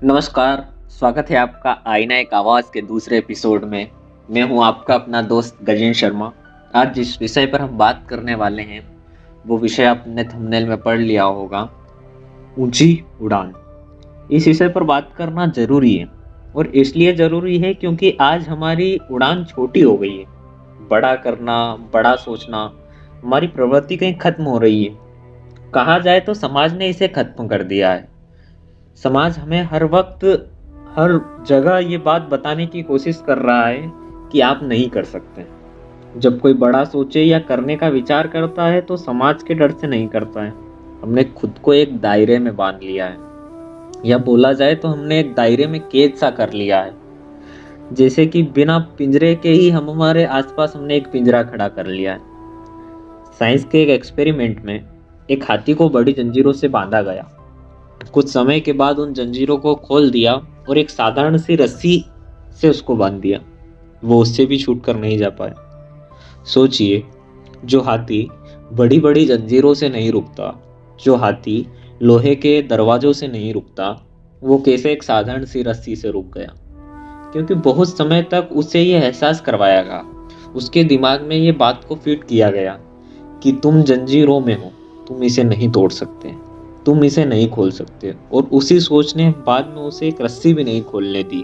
नमस्कार। स्वागत है आपका आईना एक आवाज़ के दूसरे एपिसोड में। मैं हूं आपका अपना दोस्त गजेंद्र शर्मा। आज जिस विषय पर हम बात करने वाले हैं वो विषय आपने थंबनेल में पढ़ लिया होगा, ऊंची उड़ान। इस विषय पर बात करना ज़रूरी है और इसलिए ज़रूरी है क्योंकि आज हमारी उड़ान छोटी हो गई है। बड़ा करना, बड़ा सोचना, हमारी प्रवृत्ति कहीं खत्म हो रही है। कहा जाए तो समाज ने इसे खत्म कर दिया है। समाज हमें हर वक्त हर जगह ये बात बताने की कोशिश कर रहा है कि आप नहीं कर सकते। जब कोई बड़ा सोचे या करने का विचार करता है तो समाज के डर से नहीं करता है। हमने खुद को एक दायरे में बांध लिया है, या बोला जाए तो हमने एक दायरे में कैद सा कर लिया है। जैसे कि बिना पिंजरे के ही हम हमारे आसपास हमने एक पिंजरा खड़ा कर लिया है। साइंस के एक एक्सपेरिमेंट में एक हाथी को बड़ी जंजीरों से बांधा गया। कुछ समय के बाद उन जंजीरों को खोल दिया और एक साधारण सी रस्सी से उसको बांध दिया। वो उससे भी छूट कर नहीं जा पाया। सोचिए, जो हाथी बड़ी बड़ी जंजीरों से नहीं रुकता, जो हाथी लोहे के दरवाजों से नहीं रुकता, वो कैसे एक साधारण सी रस्सी से रुक गया? क्योंकि बहुत समय तक उसे ये एहसास करवाया गया, उसके दिमाग में ये बात को फिट किया गया कि तुम जंजीरों में हो, तुम इसे नहीं तोड़ सकते, तुम इसे नहीं खोल सकते। और उसी सोच ने बाद में उसे एक रस्सी भी नहीं खोलने दी।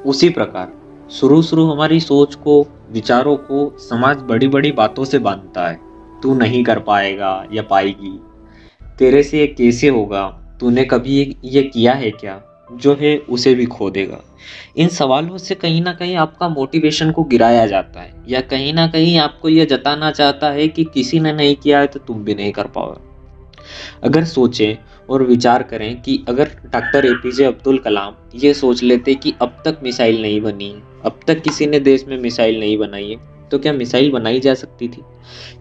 उसी प्रकार शुरू हमारी सोच को, विचारों को समाज बड़ी बड़ी बातों से बांधता है। तू नहीं कर पाएगा या पाएगी, तेरे से ये कैसे होगा, तूने कभी ये किया है क्या, जो है उसे भी खो देगा। इन सवालों से कहीं ना कहीं आपका मोटिवेशन को गिराया जाता है, या कहीं ना कहीं आपको यह जताना चाहता है कि किसी ने नहीं किया है तो तुम भी नहीं कर पाओगे। अगर सोचें और विचार करें कि अगर डॉक्टर एपीजे अब्दुल कलाम ये सोच लेते कि अब तक मिसाइल नहीं बनी, अब तक किसी ने देश में मिसाइल नहीं बनाई है, तो क्या मिसाइल बनाई जा सकती थी?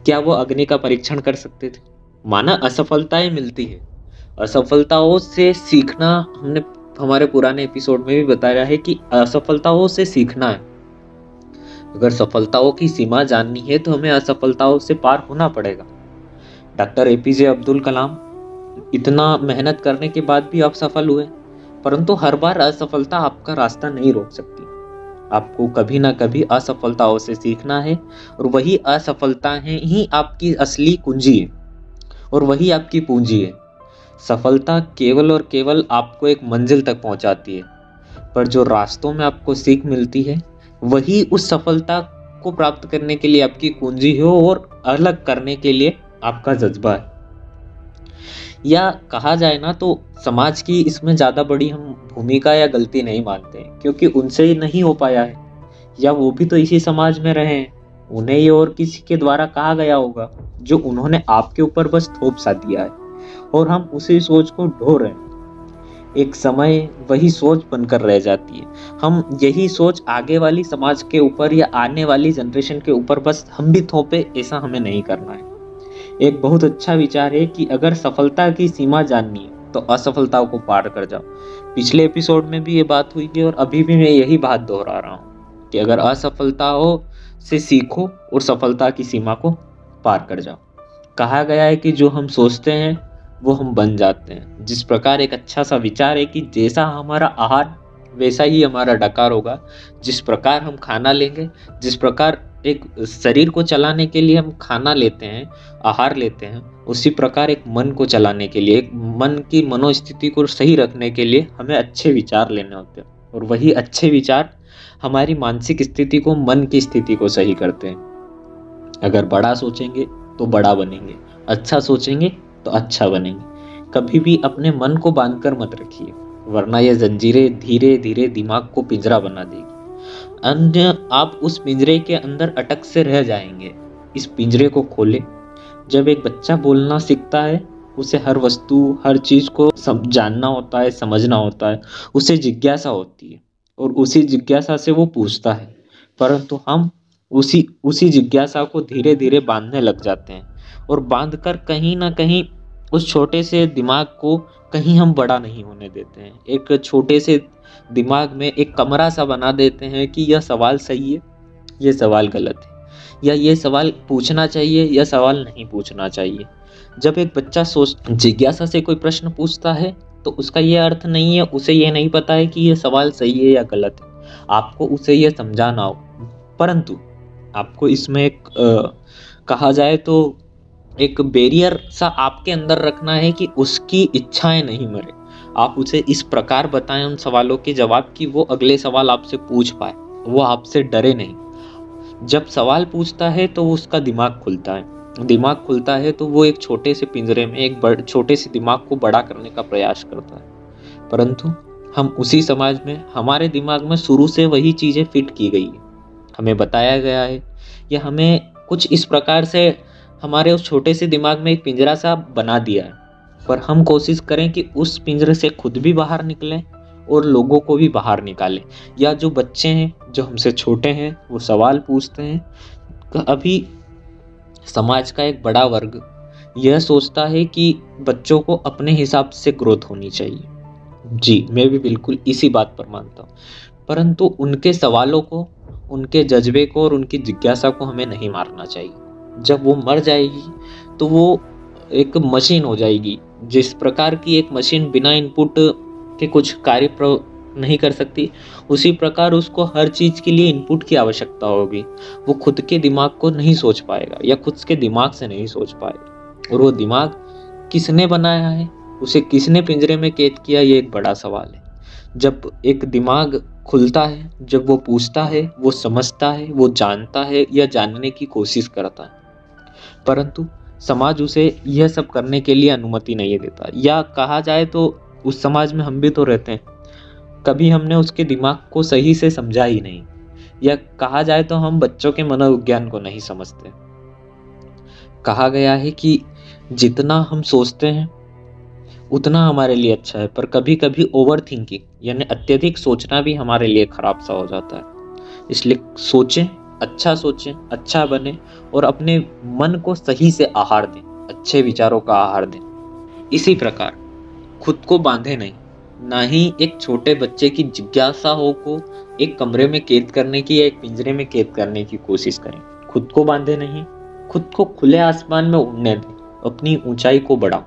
क्या वो अग्नि का परीक्षण कर सकते थे? माना असफलताएं मिलती है, असफलताओं से सीखना, हमने हमारे पुराने एपिसोड में भी बताया है कि असफलताओं से सीखना है। अगर सफलताओं की सीमा जाननी है तो हमें असफलताओं से पार होना पड़ेगा। डॉक्टर एपीजे अब्दुल कलाम इतना मेहनत करने के बाद भी असफल हुए, परंतु हर बार असफलता आपका रास्ता नहीं रोक सकती। आपको कभी ना कभी असफलताओं से सीखना है, और वही असफलताएं ही आपकी असली कुंजी है और वही आपकी पूंजी है। सफलता केवल और केवल आपको एक मंजिल तक पहुंचाती है, पर जो रास्तों में आपको सीख मिलती है वही उस सफलता को प्राप्त करने के लिए आपकी कुंजी हो और अलग करने के लिए आपका जज्बा है। या कहा जाए ना तो समाज की इसमें ज़्यादा बड़ी हम भूमिका या गलती नहीं मानते हैं, क्योंकि उनसे ही नहीं हो पाया है, या वो भी तो इसी समाज में रहे हैं। उन्हें ये और किसी के द्वारा कहा गया होगा जो उन्होंने आपके ऊपर बस थोप सा दिया है, और हम उसी सोच को ढो रहे हैं। एक समय वही सोच बनकर रह जाती है। हम यही सोच आगे वाली समाज के ऊपर या आने वाली जनरेशन के ऊपर बस हम भी थोपे, ऐसा हमें नहीं करना है। एक बहुत अच्छा विचार है कि अगर सफलता की सीमा जाननी है तो असफलताओं को पार कर जाओ। पिछले एपिसोड में भी ये बात हुई थी और अभी भी मैं यही बात दोहरा रहा हूँ कि अगर असफलताओं से सीखो और सफलता की सीमा को पार कर जाओ। कहा गया है कि जो हम सोचते हैं वो हम बन जाते हैं। जिस प्रकार एक अच्छा सा विचार है कि जैसा हमारा आहार वैसा ही हमारा डकार होगा। जिस प्रकार हम खाना लेंगे, जिस प्रकार एक शरीर को चलाने के लिए हम खाना लेते हैं, आहार लेते हैं, उसी प्रकार एक मन को चलाने के लिए, एक मन की मनोस्थिति को सही रखने के लिए हमें अच्छे विचार लेने होते हैं, और वही अच्छे विचार हमारी मानसिक स्थिति को, मन की स्थिति को सही करते हैं। अगर बड़ा सोचेंगे तो बड़ा बनेंगे, अच्छा सोचेंगे तो अच्छा बनेंगे। कभी भी अपने मन को बांधकर मत रखिए, वरना यह जंजीरें धीरे धीरे दिमाग को पिंजरा बना देगी। अन्य आप उस पिंजरे के अंदर अटक से रह जाएंगे। इस पिंजरे को खोले। जब एक बच्चा बोलना सीखता है, उसे हर वस्तु, हर चीज को जानना होता है, समझना होता है, उसे जिज्ञासा होती है, और उसी जिज्ञासा से वो पूछता है। परंतु हम उसी जिज्ञासा को धीरे धीरे बांधने लग जाते हैं, और बांधकर कहीं ना कहीं उस छोटे से दिमाग को कहीं हम बड़ा नहीं होने देते हैं। एक छोटे से दिमाग में एक कमरा सा बना देते हैं कि यह सवाल सही है, यह सवाल गलत है, या ये सवाल पूछना चाहिए या सवाल नहीं पूछना चाहिए। जब एक बच्चा जिज्ञासा से कोई प्रश्न पूछता है तो उसका ये अर्थ नहीं है, उसे ये नहीं पता है कि ये सवाल सही है या गलत है। आपको उसे ये समझाना हो, परंतु आपको इसमें एक कहा जाए तो एक बैरियर सा आपके अंदर रखना है कि उसकी इच्छाएं नहीं मरे। आप उसे इस प्रकार बताएं उन सवालों के जवाब कि वो अगले सवाल आपसे पूछ पाए, वो आपसे डरे नहीं। जब सवाल पूछता है तो उसका दिमाग खुलता है, दिमाग खुलता है तो वो एक छोटे से पिंजरे में एक छोटे से दिमाग को बड़ा करने का प्रयास करता है। परंतु हम उसी समाज में, हमारे दिमाग में शुरू से वही चीज़ें फिट की गई है, हमें बताया गया है या हमें कुछ इस प्रकार से हमारे उस छोटे से दिमाग में एक पिंजरा सा बना दिया है। पर हम कोशिश करें कि उस पिंजरे से खुद भी बाहर निकलें और लोगों को भी बाहर निकालें। या जो बच्चे हैं जो हमसे छोटे हैं वो सवाल पूछते हैं, अभी समाज का एक बड़ा वर्ग यह सोचता है कि बच्चों को अपने हिसाब से ग्रोथ होनी चाहिए। जी, मैं भी बिल्कुल इसी बात पर मानता हूँ, परंतु उनके सवालों को, उनके जज्बे को और उनकी जिज्ञासा को हमें नहीं मारना चाहिए। जब वो मर जाएगी तो वो एक मशीन हो जाएगी। जिस प्रकार की एक मशीन बिना इनपुट के कुछ कार्य नहीं कर सकती, उसी प्रकार उसको हर चीज़ के लिए इनपुट की आवश्यकता होगी। वो खुद के दिमाग को नहीं सोच पाएगा या खुद के दिमाग से नहीं सोच पाएगा। और वो दिमाग किसने बनाया है, उसे किसने पिंजरे में कैद किया, ये एक बड़ा सवाल है। जब एक दिमाग खुलता है, जब वो पूछता है, वो समझता है, वो जानता है या जानने की कोशिश करता है, परंतु समाज उसे यह सब करने के लिए अनुमति नहीं देता। या कहा जाए तो उस समाज में हम भी तो रहते हैं, कभी हमने उसके दिमाग को सही से समझा ही नहीं, या कहा जाए तो हम बच्चों के मनोविज्ञान को नहीं समझते। कहा गया है कि जितना हम सोचते हैं उतना हमारे लिए अच्छा है, पर कभी कभी ओवर थिंकिंग यानी अत्यधिक सोचना भी हमारे लिए खराब सा हो जाता है। इसलिए सोचें, अच्छा बने और अपने मन को सही से आहार दें, अच्छे विचारों का आहार दें। इसी प्रकार खुद को बांधे नहीं, ना ही एक छोटे बच्चे की जिज्ञासाओं को एक कमरे में कैद करने की या एक पिंजरे में कैद करने की कोशिश करें। खुद को बांधे नहीं, खुद को खुले आसमान में उड़ने दें, अपनी ऊंचाई को बढ़ाओ।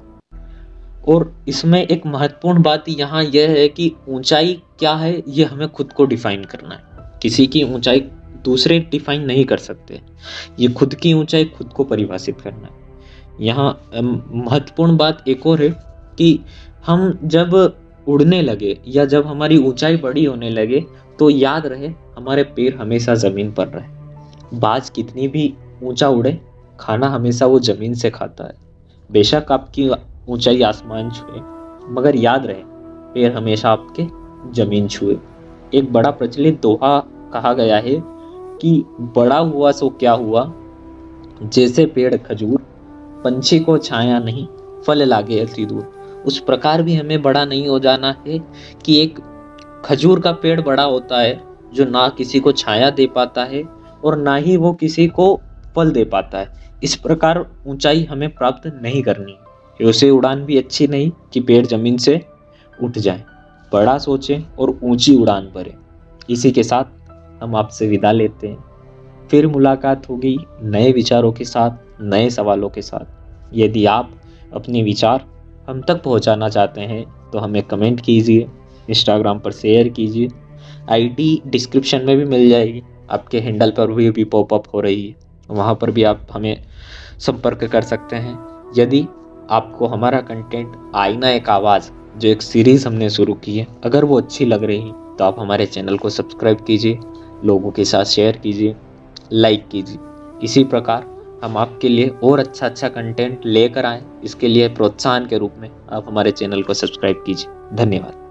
और इसमें एक महत्वपूर्ण बात यहाँ यह है कि ऊंचाई क्या है ये हमें खुद को डिफाइन करना है। किसी की ऊंचाई दूसरे डिफाइन नहीं कर सकते, ये खुद की ऊंचाई खुद को परिभाषित करना है। यहाँ महत्वपूर्ण बात एक और है कि हम जब उड़ने लगे या जब हमारी ऊंचाई बड़ी होने लगे तो याद रहे हमारे पैर हमेशा ज़मीन पर रहे। बाज कितनी भी ऊंचा उड़े, खाना हमेशा वो ज़मीन से खाता है। बेशक आपकी ऊंचाई आसमान छुए, मगर याद रहे पैर हमेशा आपके ज़मीन छुए। एक बड़ा प्रचलित दोहा कहा गया है कि बड़ा हुआ सो क्या हुआ, जैसे पेड़ खजूर, पंछी को छाया नहीं, फल लागे अति दूर। उस प्रकार भी हमें बड़ा नहीं हो जाना है कि एक खजूर का पेड़ बड़ा होता है जो ना किसी को छाया दे पाता है और ना ही वो किसी को फल दे पाता है। इस प्रकार ऊंचाई हमें प्राप्त नहीं करनी है। उसे उड़ान भी अच्छी नहीं कि पेड़ जमीन से उठ जाए। बड़ा सोचें और ऊंची उड़ान भरें। इसी के साथ हम आपसे विदा लेते हैं। फिर मुलाकात होगी नए विचारों के साथ, नए सवालों के साथ। यदि आप अपने विचार हम तक पहुंचाना चाहते हैं तो हमें कमेंट कीजिए, इंस्टाग्राम पर शेयर कीजिए। आईडी डिस्क्रिप्शन में भी मिल जाएगी, आपके हैंडल पर भी पॉपअप हो रही है, वहाँ पर भी आप हमें संपर्क कर सकते हैं। यदि आपको हमारा कंटेंट आईना एक आवाज़, जो एक सीरीज़ हमने शुरू की है, अगर वो अच्छी लग रही है तो आप हमारे चैनल को सब्सक्राइब कीजिए, लोगों के साथ शेयर कीजिए, लाइक कीजिए। इसी प्रकार हम आपके लिए और अच्छा कंटेंट लेकर आएँ, इसके लिए प्रोत्साहन के रूप में आप हमारे चैनल को सब्सक्राइब कीजिए। धन्यवाद।